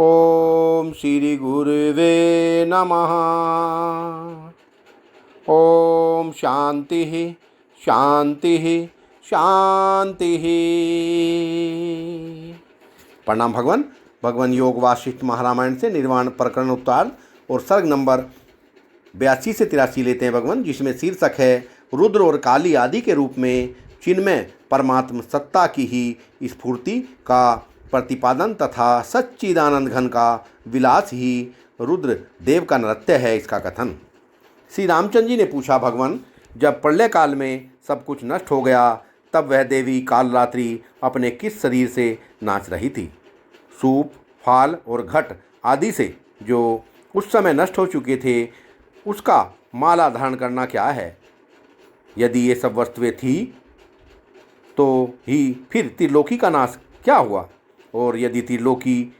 ओम श्री गुरुवे नमः। ओम शांति शांति शांति। प्रणाम भगवान। भगवान योग वासिष्ठ महारामायण से निर्वाण प्रकरण उत्तर और सर्ग नंबर 82 से 83 लेते हैं भगवान, जिसमें शीर्षक है रुद्र और काली आदि के रूप में चिन्मय परमात्म सत्ता की ही स्फूर्ति का प्रतिपादन तथा सच्चिदानंद घन का विलास ही रुद्र देव का नृत्य है, इसका कथन। श्री रामचंद्र जी ने पूछा, भगवान जब प्रलय काल में सब कुछ नष्ट हो गया तब वह देवी कालरात्रि अपने किस शरीर से नाच रही थी? सूप, फाल और घट आदि से जो उस समय नष्ट हो चुके थे उसका माला धारण करना क्या है? यदि ये सब वस्तुएं थी तो ही फिर त्रिलोकी का नाश क्या हुआ? और यदि त्रिलोकी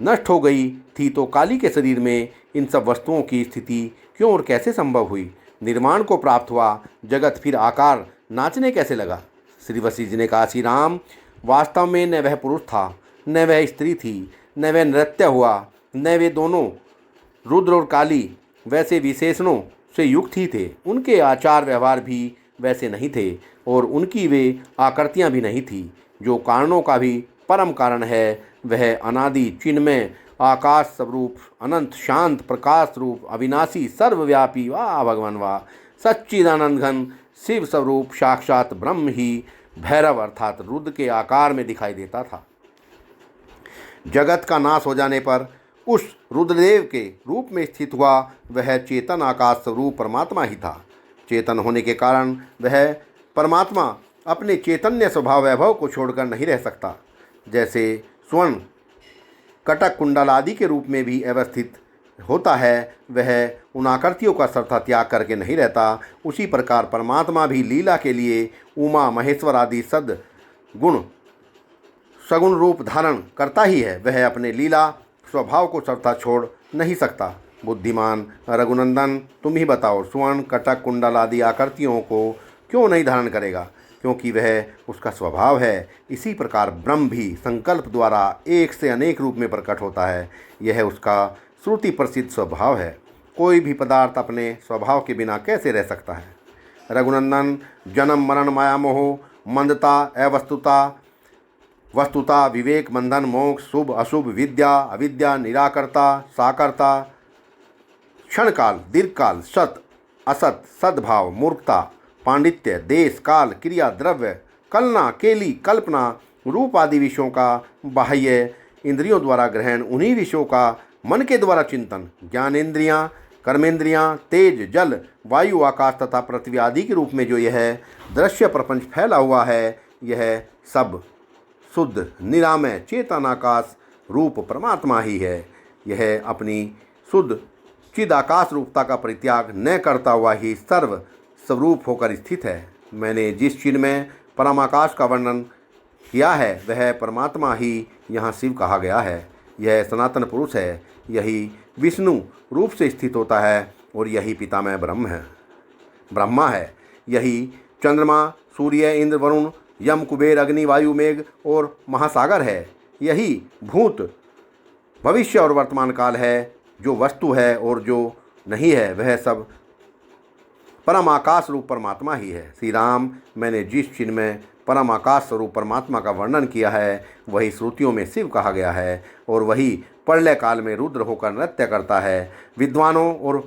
नष्ट हो गई थी तो काली के शरीर में इन सब वस्तुओं की स्थिति क्यों और कैसे संभव हुई? निर्माण को प्राप्त हुआ जगत फिर आकार नाचने कैसे लगा? श्री वशिष्ठ जी ने कहा, श्री राम वास्तव में न वह पुरुष था, न वह स्त्री थी, न वह नृत्य हुआ, न वे दोनों रुद्र और काली वैसे विशेषणों से युक्त ही थे। उनके आचार व्यवहार भी वैसे नहीं थे और उनकी वे आकृतियाँ भी नहीं थी। जो कारणों का भी परम कारण है वह अनादि चिन्मय आकाश स्वरूप अनंत शांत प्रकाश रूप अविनाशी सर्वव्यापी वाह भगवान वाह सच्चिदानंद घन शिव स्वरूप साक्षात ब्रह्म ही भैरव अर्थात रुद्र के आकार में दिखाई देता था। जगत का नाश हो जाने पर उस रुद्रदेव के रूप में स्थित हुआ वह चेतन आकाश स्वरूप परमात्मा ही था। चेतन होने के कारण वह परमात्मा अपने चैतन्य स्वभाव वैभव को छोड़कर नहीं रह सकता। जैसे स्वर्ण कटक कुंडल आदि के रूप में भी अवस्थित होता है, वह उन आकृतियों का सर्वथा त्याग करके नहीं रहता, उसी प्रकार परमात्मा भी लीला के लिए उमा महेश्वर आदि सद गुण सगुण रूप धारण करता ही है। वह अपने लीला स्वभाव को सर्वथा छोड़ नहीं सकता। बुद्धिमान रघुनंदन तुम ही बताओ, स्वर्ण कटक कुंडल आदि आकृतियों को क्यों नहीं धारण करेगा? क्योंकि वह उसका स्वभाव है। इसी प्रकार ब्रह्म भी संकल्प द्वारा एक से अनेक रूप में प्रकट होता है, यह उसका श्रुति प्रसिद्ध स्वभाव है। कोई भी पदार्थ अपने स्वभाव के बिना कैसे रह सकता है? रघुनंदन जन्म मरण माया मोह मंदता अवस्तुता वस्तुता विवेक बंधन मोक्ष शुभ अशुभ विद्या अविद्या निराकर्ता साकर्ता क्षणकाल दीर्घकाल सत असत सद्भाव मूर्खता पांडित्य देश काल क्रिया द्रव्य कलना केली कल्पना रूप आदि विषयों का बाह्य इंद्रियों द्वारा ग्रहण, उन्हीं विषयों का मन के द्वारा चिंतन, ज्ञानेन्द्रियाँ कर्मेंद्रियाँ तेज जल वायु आकाश तथा पृथ्वी आदि के रूप में जो यह दृश्य प्रपंच फैला हुआ है, यह सब शुद्ध निरामय चेतन आकाश रूप परमात्मा ही है। यह अपनी शुद्ध चिदाकाश रूपता का परित्याग न करता हुआ ही सर्व स्वरूप होकर स्थित है। मैंने जिस चिन्ह में परमाकाश का वर्णन किया है वह परमात्मा ही यहाँ शिव कहा गया है। यह सनातन पुरुष है, यही विष्णु रूप से स्थित होता है और यही पितामह ब्रह्मा है। यही चंद्रमा सूर्य इंद्र वरुण यम कुबेर अग्नि वायु मेघ और महासागर है। यही भूत भविष्य और वर्तमान काल है। जो वस्तु है और जो नहीं है वह सब परम आकाश रूप परमात्मा ही है। श्री राम मैंने जिस चिन्ह में परम आकाश स्वरूप परमात्मा का वर्णन किया है वही श्रुतियों में शिव कहा गया है और वही प्रलय काल में रुद्र होकर नृत्य करता है। विद्वानों और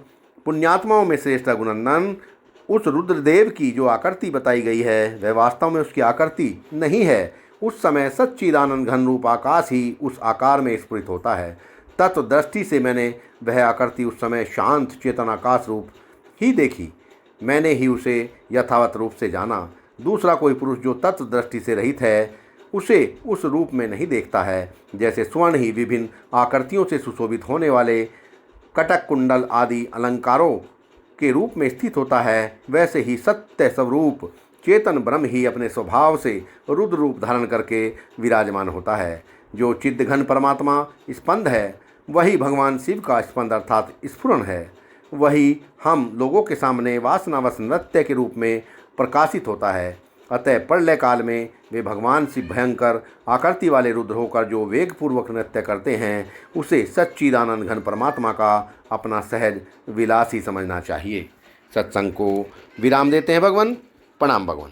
पुण्यात्माओं में श्रेष्ठ रघुनंदन, उस रुद्रदेव की जो आकृति बताई गई है वह वास्तव में उसकी आकृति नहीं है। उस समय सच्चिदानंद घन रूप आकाश ही उस आकार में स्फुरित होता है। तत्व दृष्टि से मैंने वह आकृति उस समय शांत चेतन आकाश रूप ही देखी। मैंने ही उसे यथावत रूप से जाना। दूसरा कोई पुरुष जो तत्व दृष्टि से रहित है उसे उस रूप में नहीं देखता है। जैसे स्वर्ण ही विभिन्न आकृतियों से सुशोभित होने वाले कटक कुंडल आदि अलंकारों के रूप में स्थित होता है, वैसे ही सत्य स्वरूप चेतन ब्रह्म ही अपने स्वभाव से रुद्र रूप धारण करके विराजमान होता है। जो चिद्घन परमात्मा स्पंद है वही भगवान शिव का स्पंद अर्थात स्फुरन है। वही हम लोगों के सामने वासनावश नृत्य के रूप में प्रकाशित होता है। अतः प्रलय काल में वे भगवान से भयंकर आकृति वाले रुद्र होकर जो वेगपूर्वक नृत्य करते हैं उसे सच्चिदानंद घन परमात्मा का अपना सहज विलास ही समझना चाहिए। सत्संग को विराम देते हैं भगवान। प्रणाम भगवान।